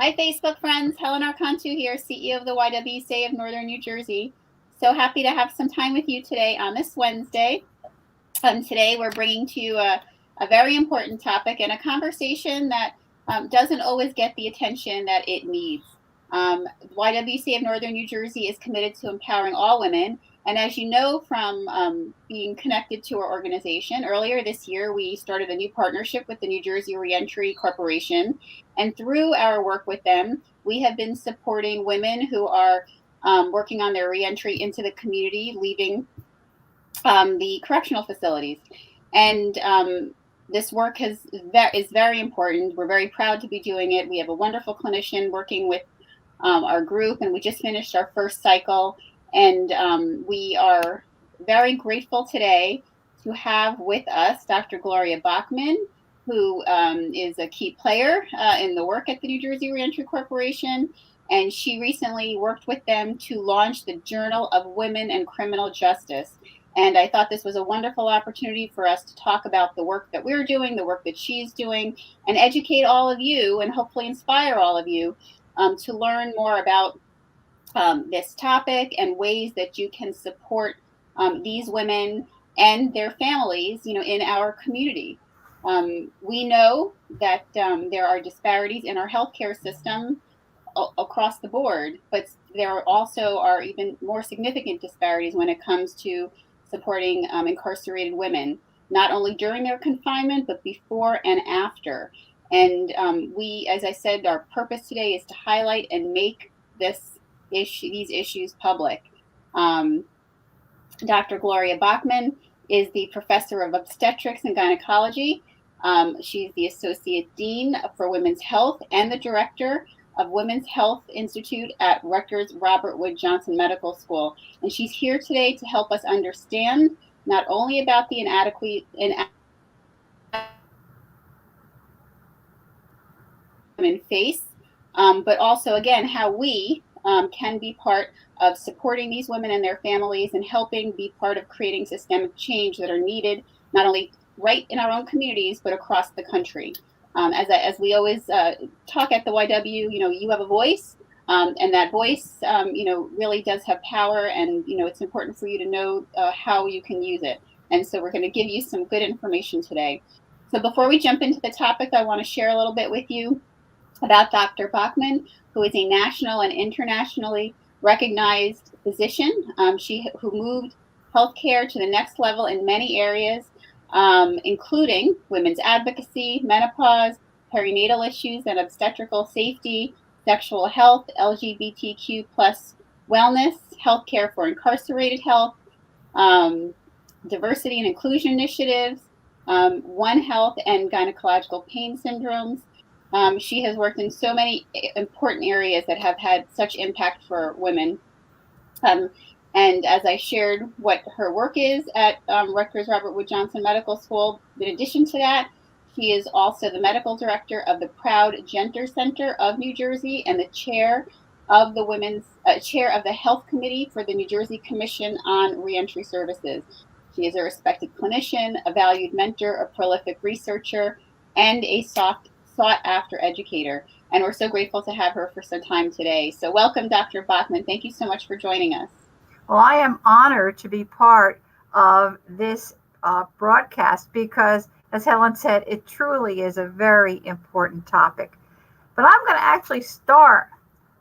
Hi, Facebook friends. Helen Archontou here, CEO of the YWCA of Northern New Jersey. So happy to have some time with you today on this Wednesday. Today we're bringing to you a very important topic and a conversation that doesn't always get the attention that it needs. YWCA of Northern New Jersey is committed to empowering all women. And as you know from being connected to our organization, earlier this year, we started a new partnership with the New Jersey Reentry Corporation. And through our work with them, we have been supporting women who are working on their reentry into the community, leaving the correctional facilities. And this work is very important. We're very proud to be doing it. We have a wonderful clinician working with our group, and we just finished our first cycle. And we are very grateful today to have with us Dr. Gloria Bachmann, who is a key player in the work at the New Jersey Reentry Corporation. And she recently worked with them to launch the Journal of Women and Criminal Justice. And I thought this was a wonderful opportunity for us to talk about the work that we're doing, the work that she's doing, and educate all of you and hopefully inspire all of you to learn more about this topic and ways that you can support these women and their families, in our community. We know that there are disparities in our healthcare system across the board, but there also are even more significant disparities when it comes to supporting incarcerated women, not only during their confinement, but before and after. And we, as I said, our purpose today is to highlight and make these issues public. Dr. Gloria Bachmann is the professor of Obstetrics and Gynecology. She's the Associate Dean for Women's Health and the Director of Women's Health Institute at Rutgers Robert Wood Johnson Medical School. And she's here today to help us understand not only about the inadequate women face, but also, again, how we can be part of supporting these women and their families and helping be part of creating systemic change that are needed, not only right in our own communities, but across the country. As we always talk at the YW, you have a voice, and that voice, really does have power, and, it's important for you to know how you can use it. And so we're going to give you some good information today. So before we jump into the topic, I want to share a little bit with you about Dr. Bachmann, who is a national and internationally recognized physician. Who moved healthcare to the next level in many areas, including women's advocacy, menopause, perinatal issues and obstetrical safety, sexual health, LGBTQ plus wellness, healthcare for incarcerated health, diversity and inclusion initiatives, One Health and gynecological pain syndromes. She has worked in so many important areas that have had such impact for women. And as I shared what her work is at Rutgers Robert Wood Johnson Medical School, in addition to that, she is also the medical director of the Proud Gender Center of New Jersey and the chair of the Health Committee for the New Jersey Commission on Reentry Services. She is a respected clinician, a valued mentor, a prolific researcher, and a sought-after educator. And we're so grateful to have her for some time today. So welcome, Dr. Bachmann. Thank you so much for joining us. Well, I am honored to be part of this broadcast because, as Helen said, it truly is a very important topic. But I'm going to actually start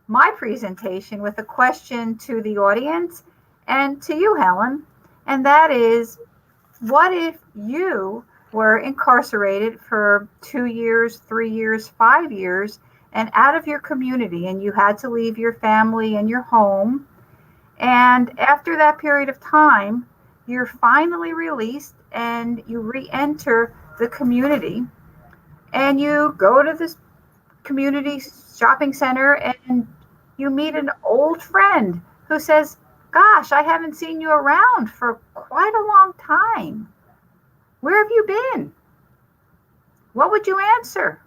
my presentation with a question to the audience and to you, Helen, and that is, what if you were incarcerated for 2 years, 3 years, 5 years, and out of your community, and you had to leave your family and your home? And after that period of time, you're finally released and you re-enter the community and you go to this community shopping center and you meet an old friend who says, gosh, I haven't seen you around for quite a long time. Where have you been? What would you answer?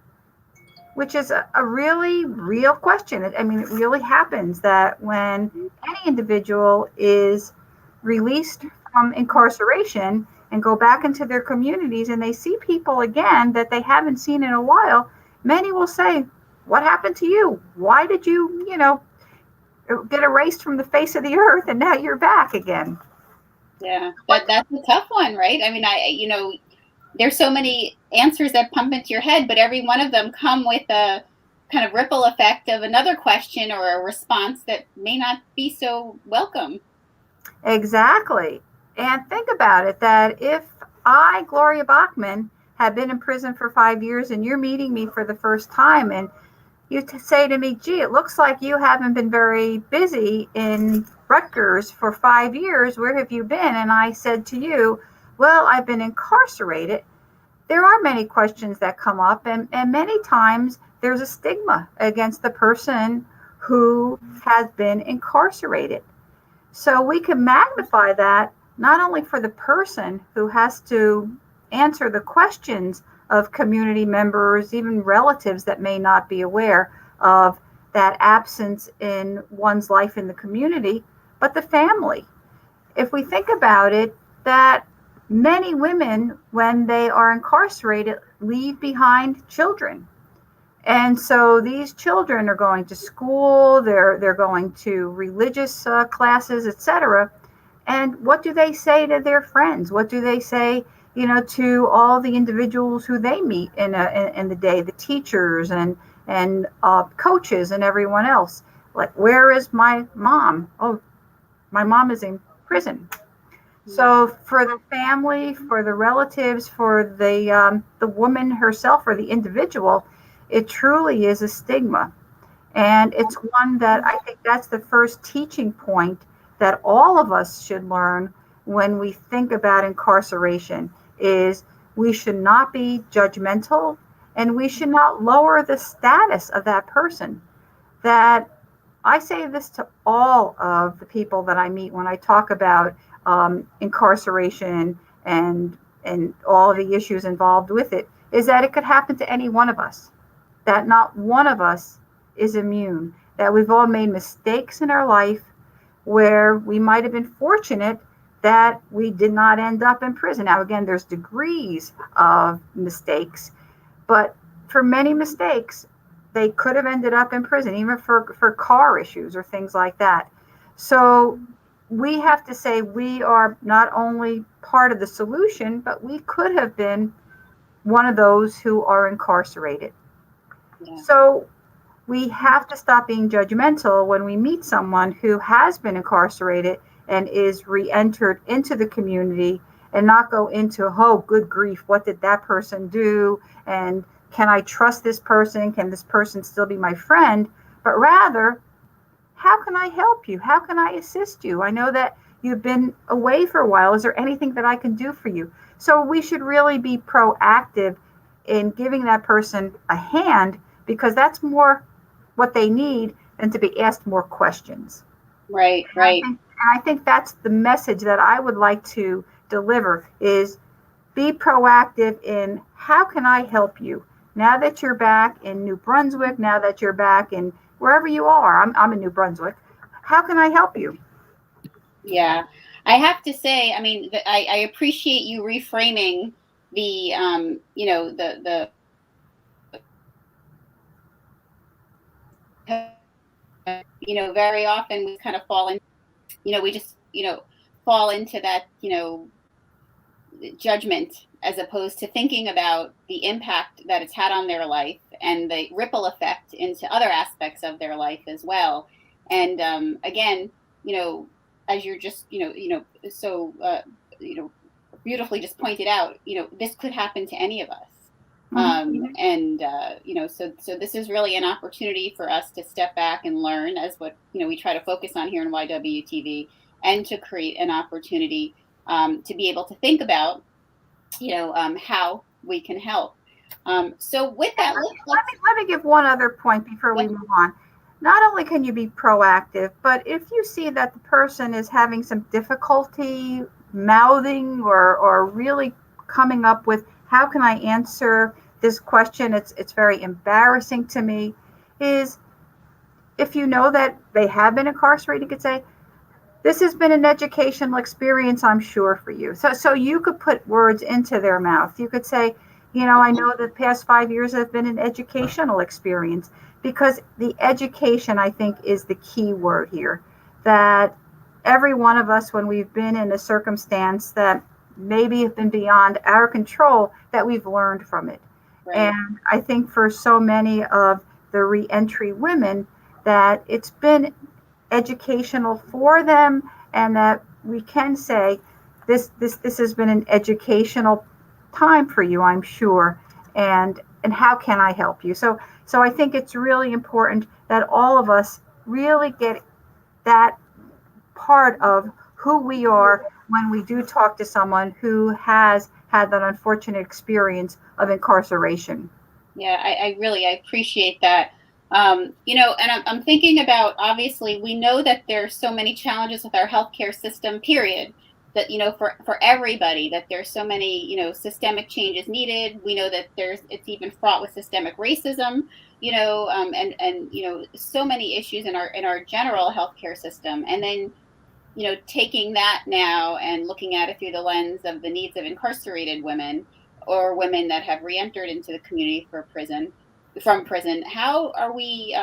Which is a really real question. I mean, it really happens that when any individual is released from incarceration and go back into their communities and they see people again that they haven't seen in a while, many will say, what happened to you? Why did you, get erased from the face of the earth and now you're back again? Yeah, that's a tough one, right? I mean, there's so many answers that pump into your head, but every one of them come with a kind of ripple effect of another question or a response that may not be so welcome. Exactly. And think about it, that if I, Gloria Bachmann, had been in prison for 5 years and you're meeting me for the first time and you say to me, gee, it looks like you haven't been very busy in Rutgers for 5 years. Where have you been? And I said to you, well, I've been incarcerated. There are many questions that come up, and many times there's a stigma against the person who has been incarcerated. So we can magnify that not only for the person who has to answer the questions of community members, even relatives that may not be aware of that absence in one's life in the community, but the family. If we think about it, that many women, when they are incarcerated, leave behind children. And so these children are going to school, they're going to religious classes, etc. And what do they say to their friends? What do they say, to all the individuals who they meet in the day, the teachers and coaches and everyone else? Like, where is my mom? Oh, my mom is in prison. So for the family, for the relatives, for the woman herself or the individual, it truly is a stigma. And it's one that I think that's the first teaching point that all of us should learn when we think about incarceration, is we should not be judgmental and we should not lower the status of that person. That I say this to all of the people that I meet when I talk about incarceration and all the issues involved with it, is that it could happen to any one of us, that not one of us is immune, that we've all made mistakes in our life where we might have been fortunate that we did not end up in prison. Now, again, there's degrees of mistakes, but for many mistakes, they could have ended up in prison, even for car issues or things like that. So we have to say we are not only part of the solution, but we could have been one of those who are incarcerated. Yeah. So we have to stop being judgmental when we meet someone who has been incarcerated and is re-entered into the community, and not go into, oh, good grief, what did that person do? And can I trust this person? Can this person still be my friend? But rather, how can I help you? How can I assist you? I know that you've been away for a while. Is there anything that I can do for you? So we should really be proactive in giving that person a hand, because that's more what they need than to be asked more questions. Right. And I think that's the message that I would like to deliver, is be proactive in how can I help you? Now that you're back in New Brunswick, now that you're back in wherever you are, I'm in New Brunswick, how can I help you? Yeah, I have to say, I mean, I appreciate you reframing the, very often we kind of fall in, we just, fall into that, judgment, as opposed to thinking about the impact that it's had on their life and the ripple effect into other aspects of their life as well. And again, as you're just, so, beautifully just pointed out, this could happen to any of us. And, so this is really an opportunity for us to step back and learn, as what, we try to focus on here in YWTV, and to create an opportunity to be able to think about, how we can help. So with that, let me give one other point before we move on. Not only can you be proactive, but if you see that the person is having some difficulty mouthing or really coming up with, how can I answer this question? It's very embarrassing to me. Is if you know that they have been incarcerated, you could say, this has been an educational experience, I'm sure, for you. So you could put words into their mouth. You could say, I know the past 5 years have been an educational experience, because the education, I think, is the key word here. That every one of us, when we've been in a circumstance that maybe have been beyond our control, that we've learned from it. Right. And I think for so many of the reentry women, that it's been educational for them, and that we can say this has been an educational time for you, I'm sure. And how can I help you? So I think it's really important that all of us really get that part of who we are when we do talk to someone who has had that unfortunate experience of incarceration. Yeah, I appreciate that. And I'm thinking about, obviously, we know that there's so many challenges with our healthcare system, period. That, for everybody, that there's so many, systemic changes needed. We know that it's even fraught with systemic racism, and so many issues in our general healthcare system. And then, taking that now and looking at it through the lens of the needs of incarcerated women, or women that have re-entered into the community from prison, how are we,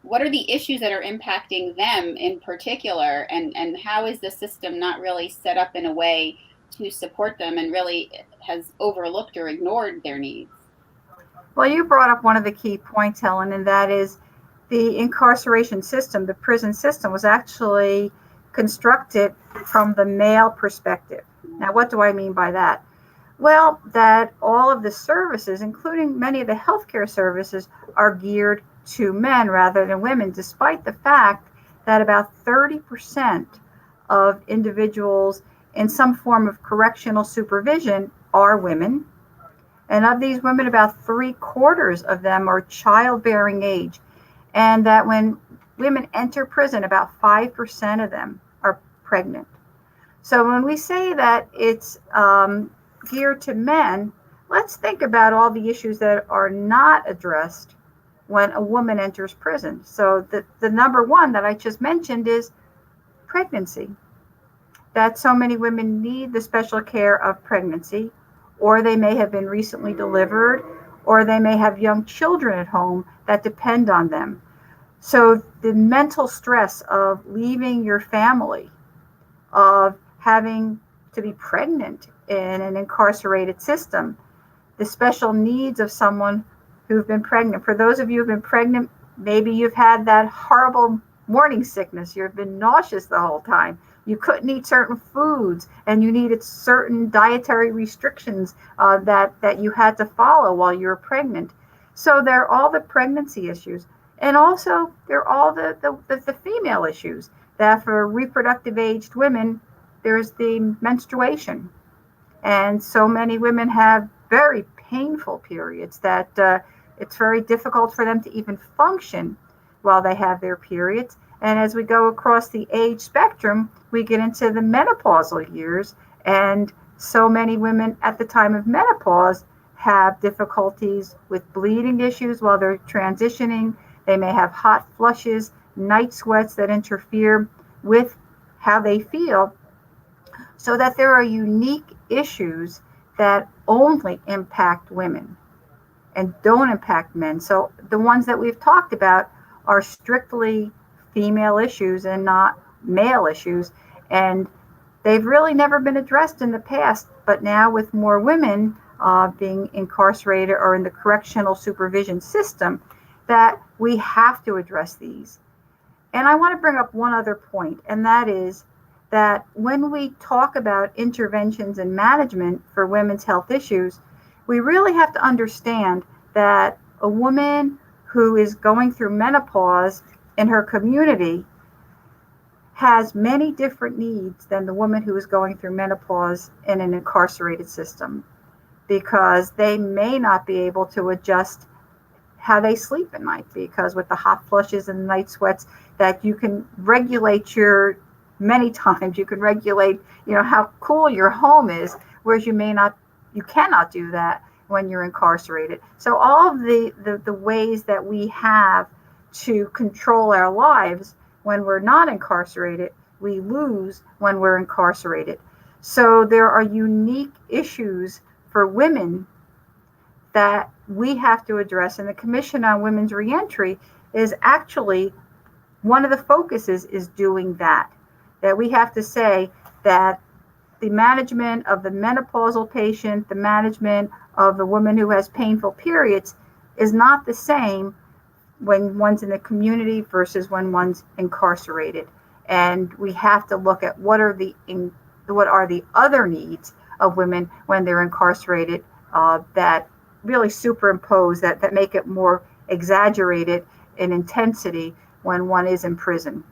what are the issues that are impacting them in particular, and how is the system not really set up in a way to support them, and really has overlooked or ignored their needs? Well, you brought up one of the key points, Helen, and that is the incarceration system, the prison system, was actually constructed from the male perspective. Now, what do I mean by that? Well, that all of the services, including many of the healthcare services, are geared to men rather than women, despite the fact that about 30% of individuals in some form of correctional supervision are women. And of these women, about 3/4 of them are childbearing age. And that when women enter prison, about 5% of them are pregnant. So when we say that it's geared to men, let's think about all the issues that are not addressed when a woman enters prison. So the number one that I just mentioned is pregnancy. That so many women need the special care of pregnancy, or they may have been recently delivered, or they may have young children at home that depend on them. So the mental stress of leaving your family, of having to be pregnant in an incarcerated system, the special needs of someone who've been pregnant. For those of you who've been pregnant, maybe you've had that horrible morning sickness. You've been nauseous the whole time. You couldn't eat certain foods, and you needed certain dietary restrictions that you had to follow while you were pregnant. So there are all the pregnancy issues. And also there are all the female issues, that for reproductive aged women, there's the menstruation. And so many women have very painful periods that it's very difficult for them to even function while they have their periods. And as we go across the age spectrum, we get into the menopausal years. And so many women at the time of menopause have difficulties with bleeding issues while they're transitioning. They may have hot flushes, night sweats that interfere with how they feel. So that there are unique issues that only impact women and don't impact men. So the ones that we've talked about are strictly female issues and not male issues. And they've really never been addressed in the past. But now, with more women being incarcerated or in the correctional supervision system, that we have to address these. And I want to bring up one other point, and that is that when we talk about interventions and management for women's health issues, we really have to understand that a woman who is going through menopause in her community has many different needs than the woman who is going through menopause in an incarcerated system, because they may not be able to adjust how they sleep at night, because with the hot flushes and the night sweats, that you can regulate many times you can regulate, how cool your home is, whereas you cannot do that when you're incarcerated. So all of the ways that we have to control our lives when we're not incarcerated, we lose when we're incarcerated. So there are unique issues for women that we have to address. And the Commission on Women's Reentry is actually one of the focuses is doing that we have to say that the management of the menopausal patient, the management of the woman who has painful periods is not the same when one's in the community versus when one's incarcerated. And we have to look at what are the other needs of women when they're incarcerated that really superimpose, that make it more exaggerated in intensity when one is in prison.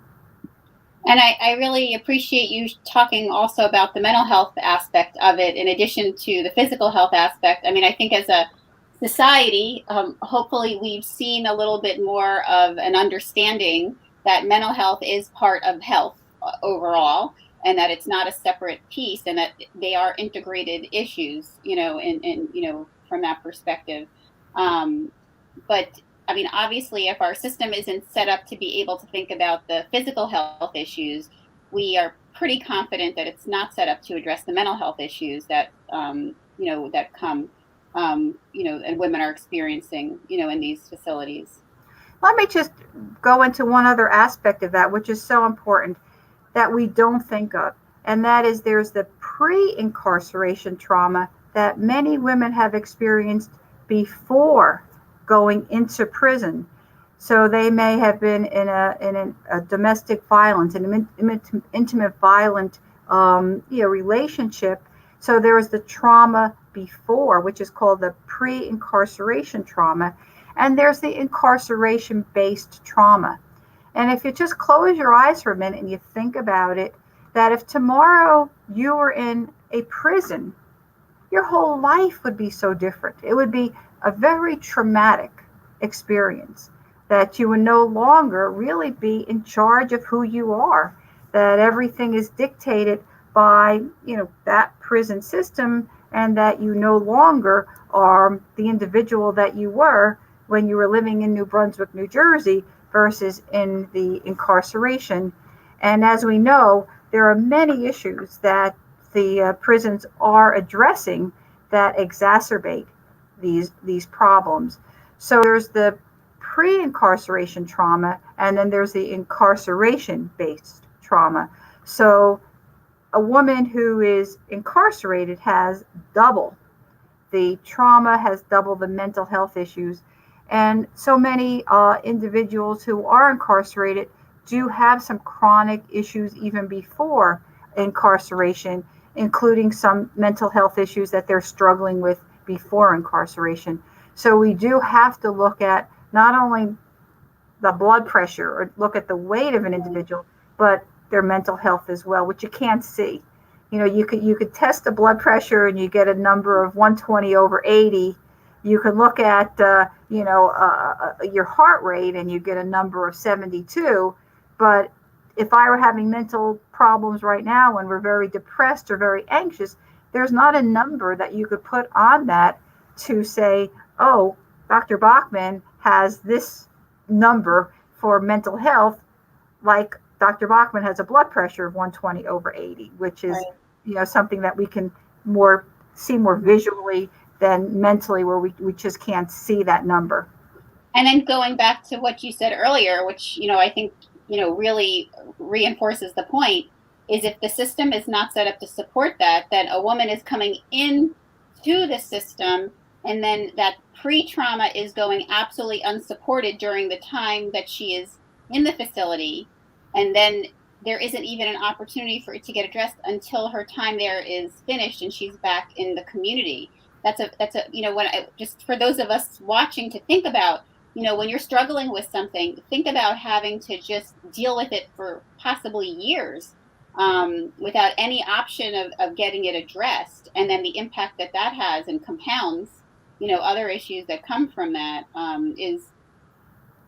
And I really appreciate you talking also about the mental health aspect of it, in addition to the physical health aspect. I mean, I think as a society, hopefully we've seen a little bit more of an understanding that mental health is part of health overall, and that it's not a separate piece, and that they are integrated issues, from that perspective. But I mean, obviously, if our system isn't set up to be able to think about the physical health issues, we are pretty confident that it's not set up to address the mental health issues that, that come, and women are experiencing, in these facilities. Let me just go into one other aspect of that, which is so important that we don't think of. And that is there's the pre-incarceration trauma that many women have experienced before going into prison. So they may have been in a domestic violence, an intimate violent relationship. So there is the trauma before, which is called the pre-incarceration trauma, and there's the incarceration-based trauma. And if you just close your eyes for a minute and you think about it, that if tomorrow you were in a prison, your whole life would be so different. It would be a very traumatic experience, that you would no longer really be in charge of who you are, that everything is dictated by, that prison system, and that you no longer are the individual that you were when you were living in New Brunswick, New Jersey, versus in the incarceration. And as we know, there are many issues that the prisons are addressing that exacerbate these problems. So there's the pre-incarceration trauma, and then there's the incarceration-based trauma. So a woman who is incarcerated has double the trauma, has double the mental health issues. And so many individuals who are incarcerated do have some chronic issues even before incarceration, including some mental health issues that they're struggling with before incarceration. So we do have to look at not only the blood pressure or look at the weight of an individual, but their mental health as well, which you can't see. You could test the blood pressure and you get a number of 120/80. You can look at your heart rate and you get a number of 72. But if I were having mental problems right now and we're very depressed or very anxious, there's not a number that you could put on that to say, oh, Dr. Bachmann has this number for mental health, like Dr. Bachmann has a blood pressure of 120/80, which is something that we can see more visually than mentally, where we just can't see that number. And then going back to what you said earlier, which I think really reinforces the point, is if the system is not set up to support that, then a woman is coming in to the system, and then that pre-trauma is going absolutely unsupported during the time that she is in the facility, and then there isn't even an opportunity for it to get addressed until her time there is finished and she's back in the community. That's a just for those of us watching to think about, when you're struggling with something, think about having to just deal with it for possibly years without any option of getting it addressed, and then the impact that has and compounds other issues that come from that is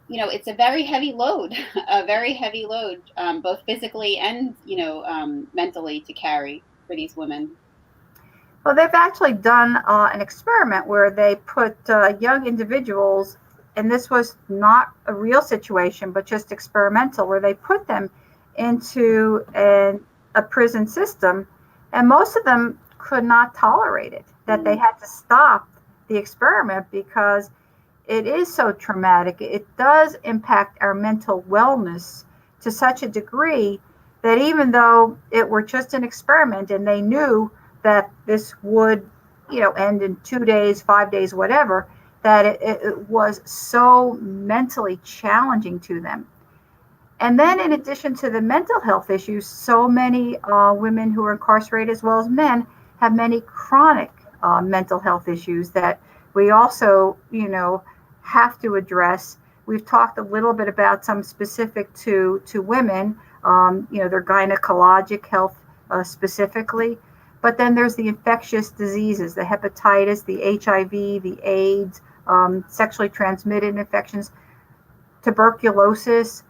it's a very heavy load, both physically and mentally to carry for these women. Well, they've actually done an experiment where they put young individuals, and this was not a real situation, but just experimental, where they put them into a prison system, and most of them could not tolerate it. that they had to stop the experiment because it is so traumatic. It does impact our mental wellness to such a degree that even though it were just an experiment and they knew that this would, end in 2 days, 5 days, whatever, that it was so mentally challenging to them. And then in addition to the mental health issues, so many women who are incarcerated as well as men have many chronic mental health issues that we also, have to address. We've talked a little bit about some specific to women, their gynecologic health specifically. But then there's the infectious diseases, the hepatitis, the HIV, the AIDS, sexually transmitted infections, tuberculosis.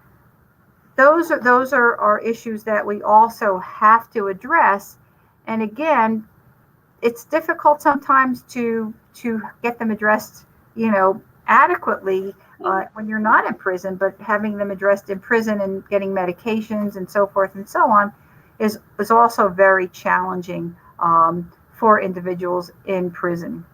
Those are issues that we also have to address. And again, it's difficult sometimes to get them addressed, adequately when you're not in prison, but having them addressed in prison and getting medications and so forth and so on is also very challenging for individuals in prison.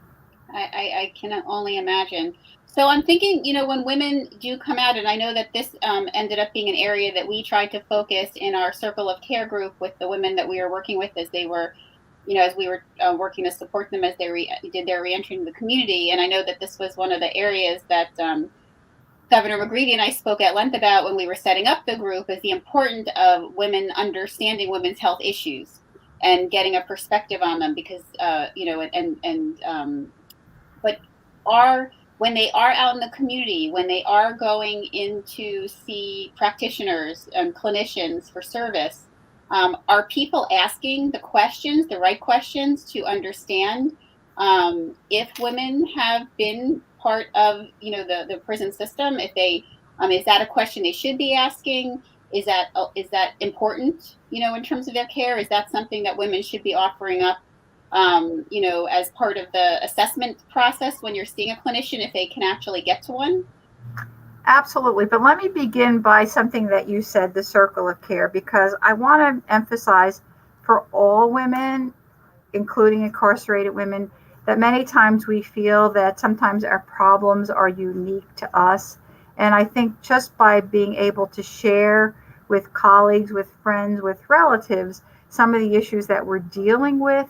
I can only imagine. So I'm thinking, when women do come out, and I know that this ended up being an area that we tried to focus in our circle of care group with the women that we were working with as they were, as we were working to support them as they did their reentry into the community. And I know that this was one of the areas that Governor McGreevy and I spoke at length about when we were setting up the group, is the importance of women understanding women's health issues and getting a perspective on them, because but when they are out in the community, when they are going in to see practitioners and clinicians for service, are people asking the right questions to understand if women have been part of the prison system? If they is that a question they should be asking? Is that important in terms of their care? Is that something that women should be offering up as part of the assessment process when you're seeing a clinician, if they can actually get to one? Absolutely. But let me begin by something that you said, the circle of care, because I want to emphasize for all women, including incarcerated women, that many times we feel that sometimes our problems are unique to us. And I think just by being able to share with colleagues, with friends, with relatives, some of the issues that we're dealing with,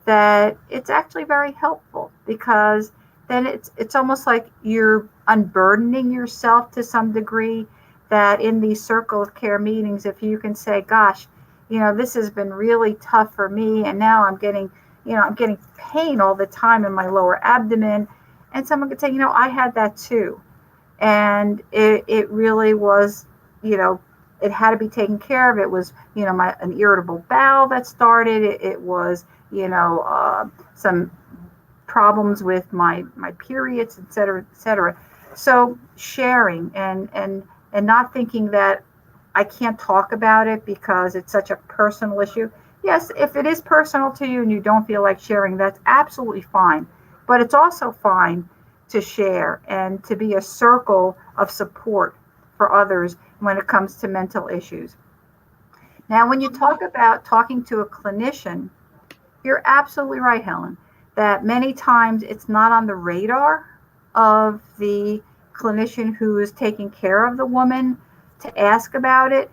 that it's actually very helpful, because then it's almost like you're unburdening yourself to some degree, that in these circle of care meetings, if you can say, gosh, this has been really tough for me, and now I'm getting pain all the time in my lower abdomen, and someone could say, I had that too, and it really was, it had to be taken care of. It was, an irritable bowel that started. It was, some problems with my periods, et cetera, et cetera. So sharing and not thinking that I can't talk about it because it's such a personal issue. Yes, if it is personal to you and you don't feel like sharing, that's absolutely fine. But it's also fine to share and to be a circle of support for others when it comes to mental issues. Now, when you talk about talking to a clinician, you're absolutely right, Helen, that many times it's not on the radar of the clinician who is taking care of the woman to ask about it.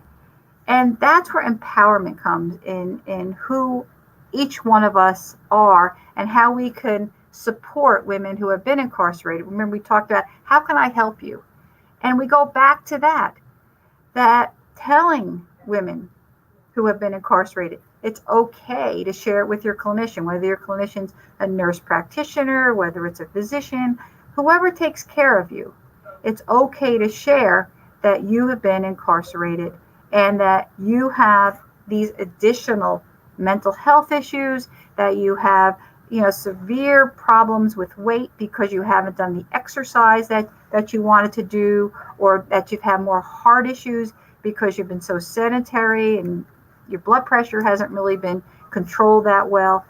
And that's where empowerment comes in who each one of us are and how we can support women who have been incarcerated. Remember, we talked about how can I help you? And we go back to that telling women who have been incarcerated, it's okay to share it with your clinician, whether your clinician's a nurse practitioner, whether it's a physician, whoever takes care of you. It's okay to share that you have been incarcerated and that you have these additional mental health issues, that you have, severe problems with weight because you haven't done the exercise that you wanted to do, or that you've had more heart issues because you've been so sedentary and your blood pressure hasn't really been controlled that well.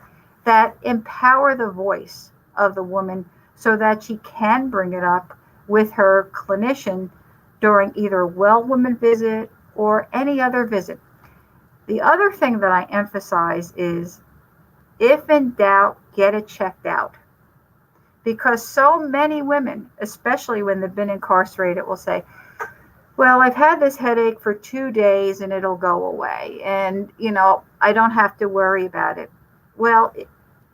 That empower the voice of the woman so that she can bring it up with her clinician during either a well woman visit or any other visit. The other thing that I emphasize is, if in doubt, get it checked out. Because so many women, especially when they've been incarcerated, will say, well, I've had this headache for 2 days and it'll go away. And, I don't have to worry about it. Well,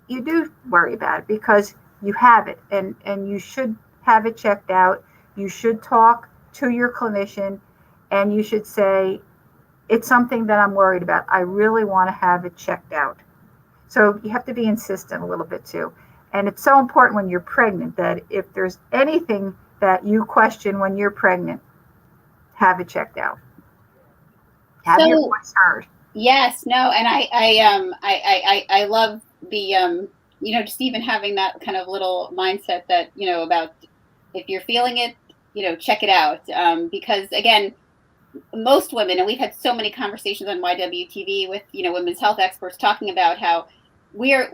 you do worry about it because you have it, and you should have it checked out. You should talk to your clinician and you should say, it's something that I'm worried about. I really want to have it checked out. So you have to be insistent a little bit too. And it's so important when you're pregnant that if there's anything that you question when you're pregnant, have it checked out. Have your voice heard. Yes, no, and I love the just even having that kind of little mindset that about if you're feeling it, check it out, because again, most women, and we've had so many conversations on YWTV with women's health experts talking about how we're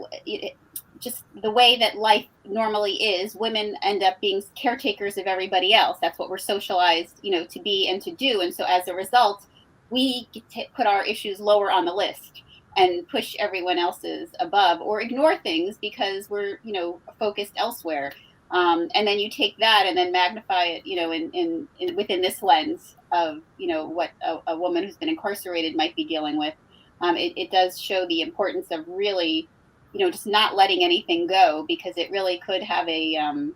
just the way that life normally is. Women end up being caretakers of everybody else. That's what we're socialized, to be and to do. And so as a result, we get to put our issues lower on the list and push everyone else's above, or ignore things because we're, focused elsewhere. And then you take that and then magnify it, in within this lens of, what a woman who's been incarcerated might be dealing with. It does show the importance of really, just not letting anything go, because it really could have a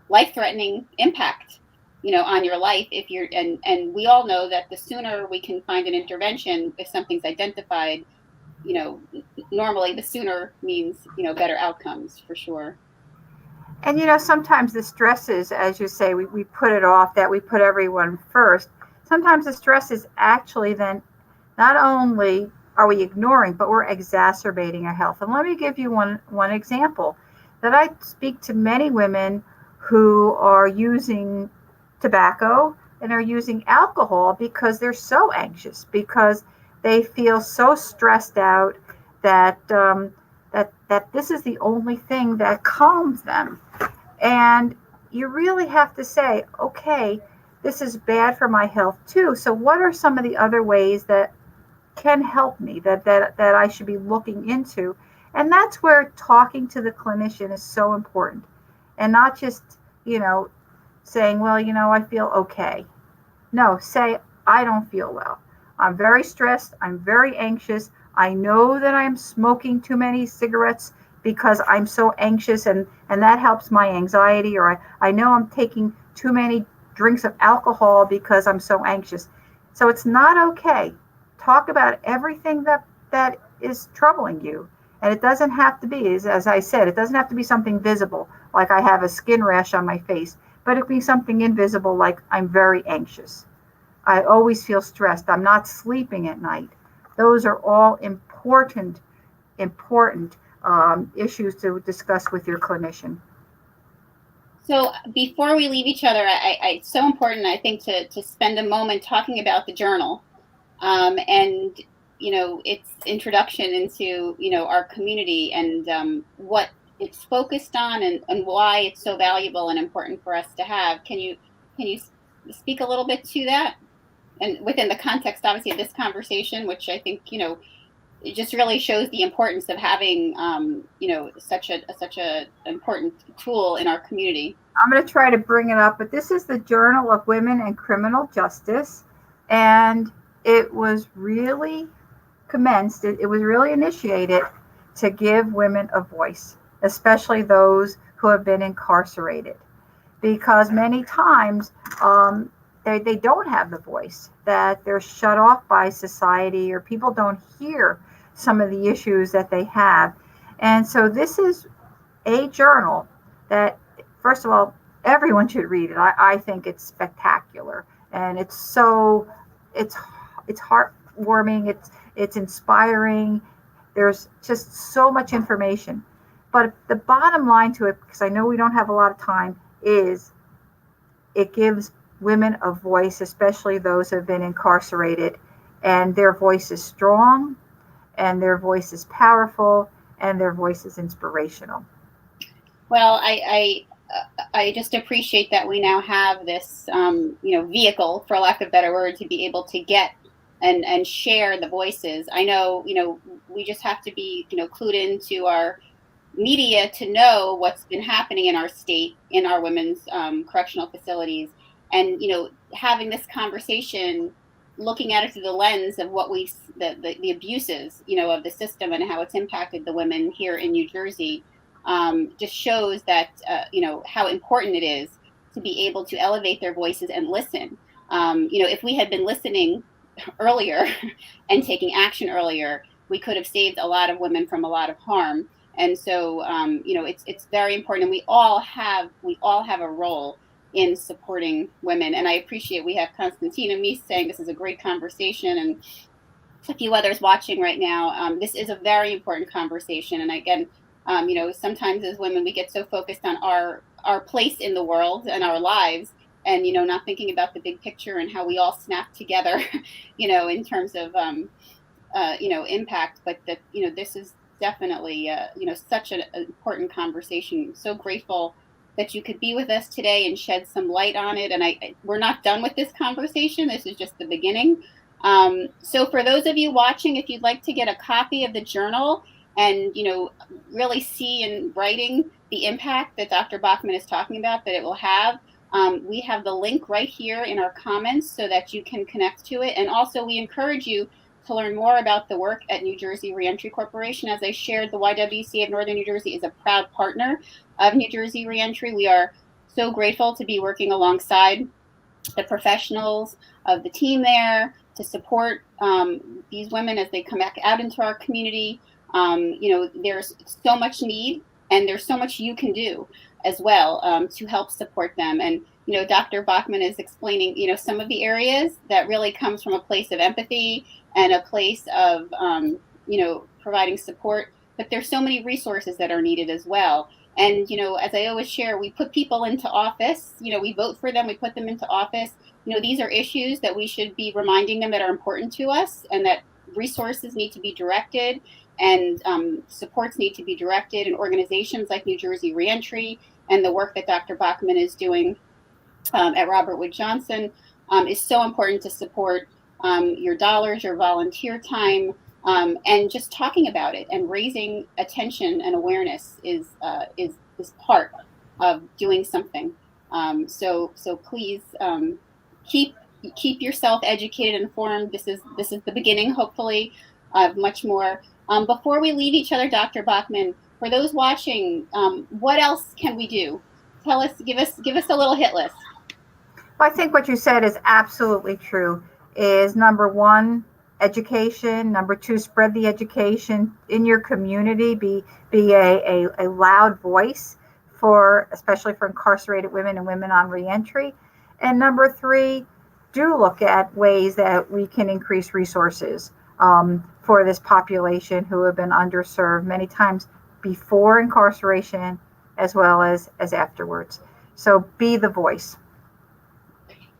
life-threatening impact, on your life if you're, and we all know that the sooner we can find an intervention, if something's identified, normally the sooner means, better outcomes for sure. And, sometimes the stresses, as you say, we put it off, that we put everyone first. Sometimes the stress is actually then not only are we ignoring, but we're exacerbating our health. And let me give you one example that I speak to many women who are using tobacco and are using alcohol because they're so anxious, because they feel so stressed out that that this is the only thing that calms them. And you really have to say, okay, this is bad for my health too. So what are some of the other ways that can help me, that I should be looking into? And that's where talking to the clinician is so important. And not just, saying, well, I feel okay. No, say, I don't feel well. I'm very stressed. I'm very anxious. I know that I'm smoking too many cigarettes because I'm so anxious, and that helps my anxiety. Or I know I'm taking too many drinks of alcohol because I'm so anxious. So it's not okay. Talk about everything that is troubling you. And it doesn't have to be, as I said, it doesn't have to be something visible, like I have a skin rash on my face, but it can be something invisible, like I'm very anxious. I always feel stressed. I'm not sleeping at night. Those are all important issues to discuss with your clinician. So before we leave each other, it's so important, I think, to spend a moment talking about the journal, and its introduction into our community, and what it's focused on, and why it's so valuable and important for us to have. Can you speak a little bit to that, and within the context, obviously, of this conversation, which I think it just really shows the importance of having such a important tool in our community. I'm going to try to bring it up, but this is the Journal of Women and Criminal Justice, and it was really commenced, it was really initiated to give women a voice, especially those who have been incarcerated, because many times they don't have the voice, that they're shut off by society, or people don't hear some of the issues that they have. And so this is a journal that, first of all, everyone should read it. I think it's spectacular, and it's heartwarming, it's inspiring. There's just so much information. But the bottom line to it, because I know we don't have a lot of time, is it gives women a voice, especially those who have been incarcerated, and their voice is strong, and their voice is powerful, and their voice is inspirational. Well, I just appreciate that we now have this vehicle, for lack of a better word, to be able to get and share the voices. I know we just have to be clued into our media to know what's been happening in our state, in our women's correctional facilities, and having this conversation, looking at it through the lens of what the abuses of the system and how it's impacted the women here in New Jersey, just shows that how important it is to be able to elevate their voices and listen. If we had been listening earlier and taking action earlier, we could have saved a lot of women from a lot of harm. And so, it's very important, and we all have a role in supporting women. And I appreciate we have Constantine and me saying this is a great conversation, and a few others watching right now. This is a very important conversation, and again, sometimes as women we get so focused on our place in the world and our lives, and not thinking about the big picture and how we all snap together, in terms of impact. But that this is definitely such an important conversation. So grateful that you could be with us today and shed some light on it. And we're not done with this conversation. This is just the beginning. So for those of you watching, if you'd like to get a copy of the journal and really see in writing the impact that Dr. Bachmann is talking about that it will have, we have the link right here in our comments so that you can connect to it. And also we encourage you to learn more about the work at New Jersey Reentry Corporation. As I shared, the YWCA of Northern New Jersey is a proud partner of New Jersey Reentry. We are so grateful to be working alongside the professionals of the team there to support these women as they come back out into our community. There's so much need, and there's so much you can do as well to help support them. And Dr. Bachmann is explaining some of the areas that really comes from a place of empathy and a place of providing support, but there's so many resources that are needed as well. And as I always share, we put people into office, we vote for them, we put them into office. These are issues that we should be reminding them that are important to us, and that resources need to be directed, and supports need to be directed, and organizations like New Jersey Reentry and the work that Dr. Bachmann is doing at Robert Wood Johnson is so important to support your dollars, your volunteer time, and just talking about it and raising attention and awareness is part of doing something. So please keep yourself educated and informed. This is the beginning, hopefully, of much more. Before we leave each other, Dr. Bachmann, for those watching, what else can we do? Tell us, give us a little hit list. Well, I think what you said is absolutely true. Is number one, education. Number two, spread the education in your community. Be a loud voice especially for incarcerated women and women on reentry. And number three, do look at ways that we can increase resources for this population who have been underserved many times before incarceration as well as afterwards. So be the voice.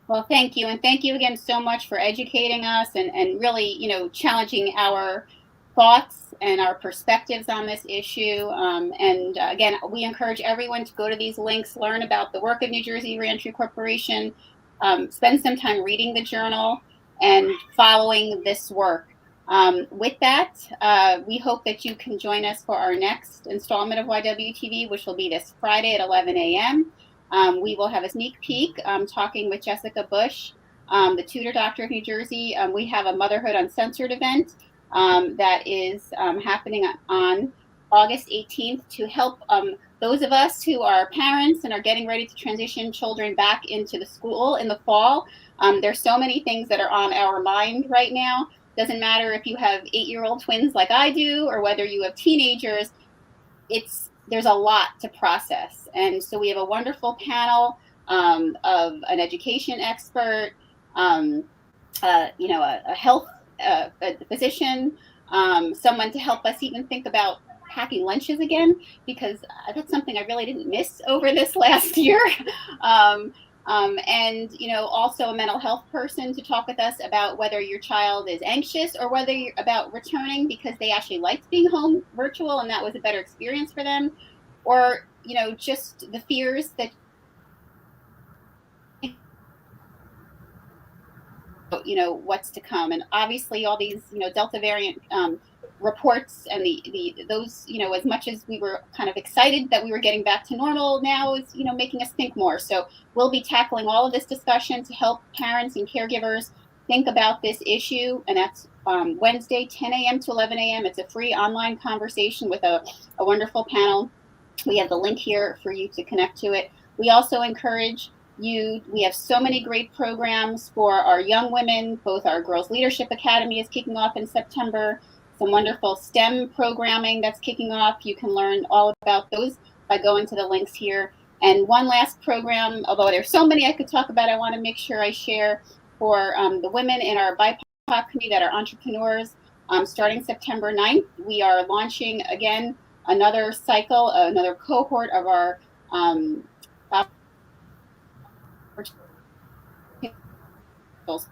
Well, thank you. And thank you again so much for educating us and really, challenging our thoughts and our perspectives on this issue. And again, we encourage everyone to go to these links, learn about the work of New Jersey Reentry Corporation, spend some time reading the journal and following this work. With that, we hope that you can join us for our next installment of YWTV, which will be this Friday at 11 a.m. We will have a sneak peek talking with Jessica Bush, the tutor doctor of New Jersey. We have a Motherhood Uncensored event that is happening on August 18th to help those of us who are parents and are getting ready to transition children back into the school in the fall. There's so many things that are on our mind right now. Doesn't matter if you have 8-year-old twins like I do, or whether you have teenagers, there's a lot to process. And so we have a wonderful panel of an education expert, a health a physician, someone to help us even think about packing lunches again, because that's something I really didn't miss over this last year. And also a mental health person to talk with us about whether your child is anxious or whether you're about returning because they actually liked being home virtual and that was a better experience for them, or just the fears that what's to come. And obviously all these Delta variant reports and those, as much as we were kind of excited that we were getting back to normal, now is, making us think more. So we'll be tackling all of this discussion to help parents and caregivers think about this issue. And that's Wednesday, 10 a.m. to 11 a.m. It's a free online conversation with a wonderful panel. We have the link here for you to connect to it. We also encourage you, we have so many great programs for our young women. Both our Girls Leadership Academy is kicking off in September. Some wonderful STEM programming that's kicking off. You can learn all about those by going to the links here. And one last program, although there's so many I could talk about, I want to make sure I share for the women in our BIPOC community that are entrepreneurs. Starting September 9th, we are launching again another cycle, another cohort of our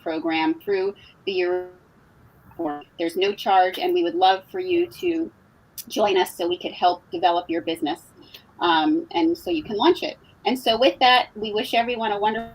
program through the year. There's no charge, and we would love for you to join us so we could help develop your business, and so you can launch it. And so with that, we wish everyone a wonderful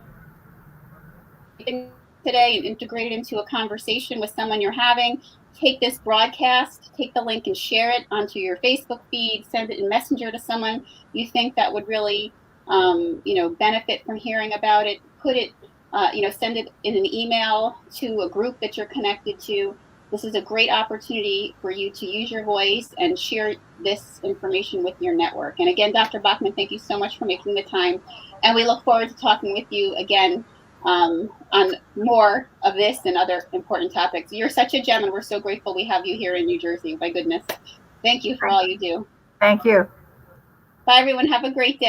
today and integrate it into a conversation with someone you're having. Take this broadcast, take the link and share it onto your Facebook feed, send it in Messenger to someone you think that would really benefit from hearing about it. Put it, send it in an email to a group that you're connected to. This is a great opportunity for you to use your voice and share this information with your network. And again, Dr. Bachmann, thank you so much for making the time. And we look forward to talking with you again on more of this and other important topics. You're such a gem, and we're so grateful we have you here in New Jersey. My goodness. Thank you for all you do. Thank you. Bye, everyone. Have a great day.